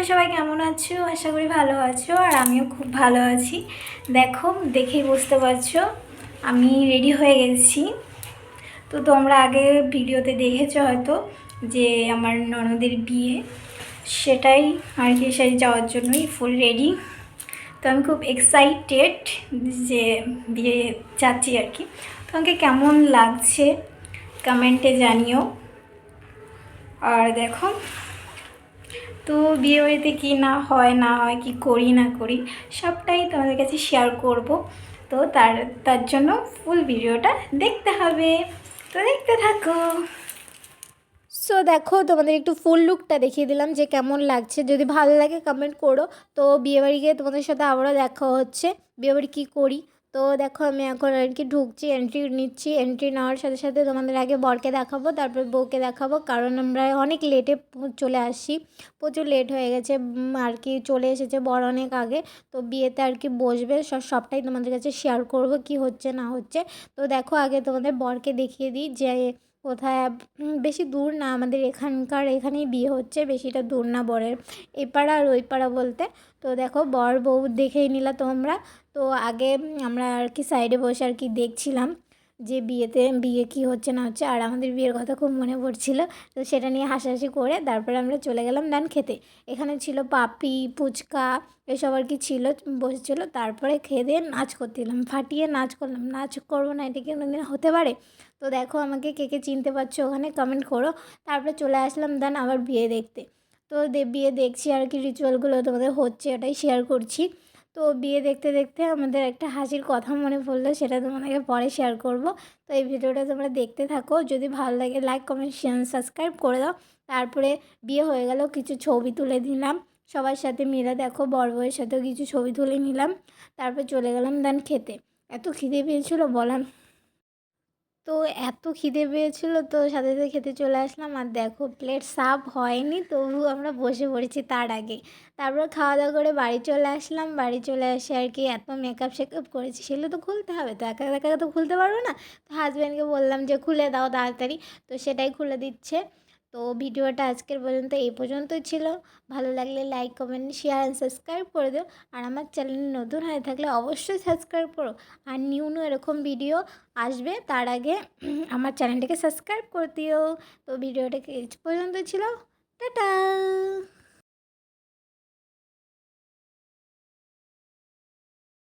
তোমরা সবাই কেমন আছো? আশা করি ভালো আছো, আর আমিও খুব ভালো আছি। দেখো, দেখেই বুঝতে পারছো আমি রেডি হয়ে গেছি। তো তোমরা আগে ভিডিওতে দেখেছো হয়তো যে আমার ননদের বিয়ে, সেটাই আর কি, সেই যাওয়ার জন্যই ফুল রেডি। তো আমি খুব এক্সাইটেড যে বিয়ে যাচ্ছি আর কি। তোমাকে কেমন লাগছে কমেন্টে জানিও। আর দেখো, তো বিয়েবাড়িতে কী না হয় কি করি না করি সবটাই তোমাদের কাছে শেয়ার করব। তো তার জন্য ফুল ভিডিওটা দেখতে হবে, তো দেখতে থাকো। সো দেখো, তোমাদের একটু ফুল লুকটা দেখিয়ে দিলাম যে কেমন লাগছে। যদি ভালো লাগে কমেন্ট করো। তো বিয়েবাড়ি গিয়ে তোমাদের সাথে আবারও দেখা হচ্ছে, বিয়েবাড়ি কী করি। তো দেখো, আমি এখন আর কি ঢুকছি, এন্ট্রি নিচ্ছি। এন্ট্রি নেওয়ার সাথে সাথে তোমাদের আগে বরকে দেখাবো, তারপর বউকে দেখাবো, কারণ আমরা অনেক লেটে চলে আসি, প্রচুর লেট হয়ে গেছে আর কি। চলে এসেছে বর অনেক আগে। তো বিয়েতে আর কি বসবে, সবটাই তোমাদের কাছে শেয়ার করব কি হচ্ছে না হচ্ছে। তো দেখো, আগে তোমাদের বরকে দেখিয়ে দিই যে কোথায়। বেশি দূর না, আমাদের এখানেই বিয়ে হচ্ছে, বেশিটা দূর না বরের এই পাড়া আর ওই পাড়া বলতে। তো দেখো, বর বউ দেখেই নিলা তোমরা। তো আগে আমরা আর কি সাইডে বসে আর কি দেখছিলাম যে বিয়ে কি হচ্ছে না হচ্ছে, আর আমাদের বিয়ের কথা খুব মনে পড়ছিল। তো সেটা নিয়ে হাসাহাসি করে তারপরে আমরা চলে গেলাম ডান খেতে। এখানে ছিল পাপড়ি, ফুচকা, এসব আর কি ছিল, বসেছিল। তারপরে খেয়ে দিয়ে নাচ করছিলাম, ফাটিয়ে নাচ করলাম। নাচ করবো না, এটা কি কোনোদিন হতে পারে? তো দেখো, আমাকে কে কে চিনতে পারছো ওখানে কমেন্ট করো। তারপরে চলে আসলাম দেন আবার বিয়ে দেখতে। তো বিয়ে দেখছি আর কি, রিচুয়ালগুলো তোমাদের হচ্ছে ওটাই শেয়ার করছি। তো বিয়ে দেখতে দেখতে আমাদের একটা হাসির কথা মনে পড়লো, সেটা তোমাদেরকে পরে শেয়ার করব। তো এই ভিডিওটা তোমরা দেখতে থাকো, যদি ভালো লাগে লাইক কমেন্ট শেয়ার সাবস্ক্রাইব করে দাও। তারপরে বিয়ে হয়ে গেল, কিছু ছবি তুলে দিলাম সবার সাথে মিলে। দেখো, বর বউয়ের সাথেও কিছু ছবি তুলে নিলাম। তারপর চলে গেলাম দেন খেতে। এত খিদে পেয়েছিলো বলার। তো এত খিদে পেয়েছিলো, তো সাথে সাথে খেতে চলে আসলাম। আর দেখো, প্লেট সাফ হয়নি, তবু আমরা বসে পড়েছি তার আগে। তারপর খাওয়া দাওয়া করে বাড়ি চলে আসলাম। বাড়ি চলে এসে আর কি এত মেকআপ শেকআপ করেছি, সেগুলো তো খুলতে হবে, তো একা একা তো খুলতে পারবো না। তো হাজব্যান্ডকে বললাম যে খুলে দাও তাড়াতাড়ি, তো সেটাই খুলে দিচ্ছে। তো ভিডিওটা আজকের পর্যন্ত এই পর্যন্তই ছিল। ভালো লাগলে like comment share and subscribe করে দিও। আর আমার চ্যানেল নতুন হয়ে থাকলে অবশ্যই সাবস্ক্রাইব করো। আর নিউ এরকম ভিডিও আসবে তার আগে আমার চ্যানেলটাকে সাবস্ক্রাইব করে দিও। তো ভিডিওটা এই পর্যন্ত ছিল। টাটা।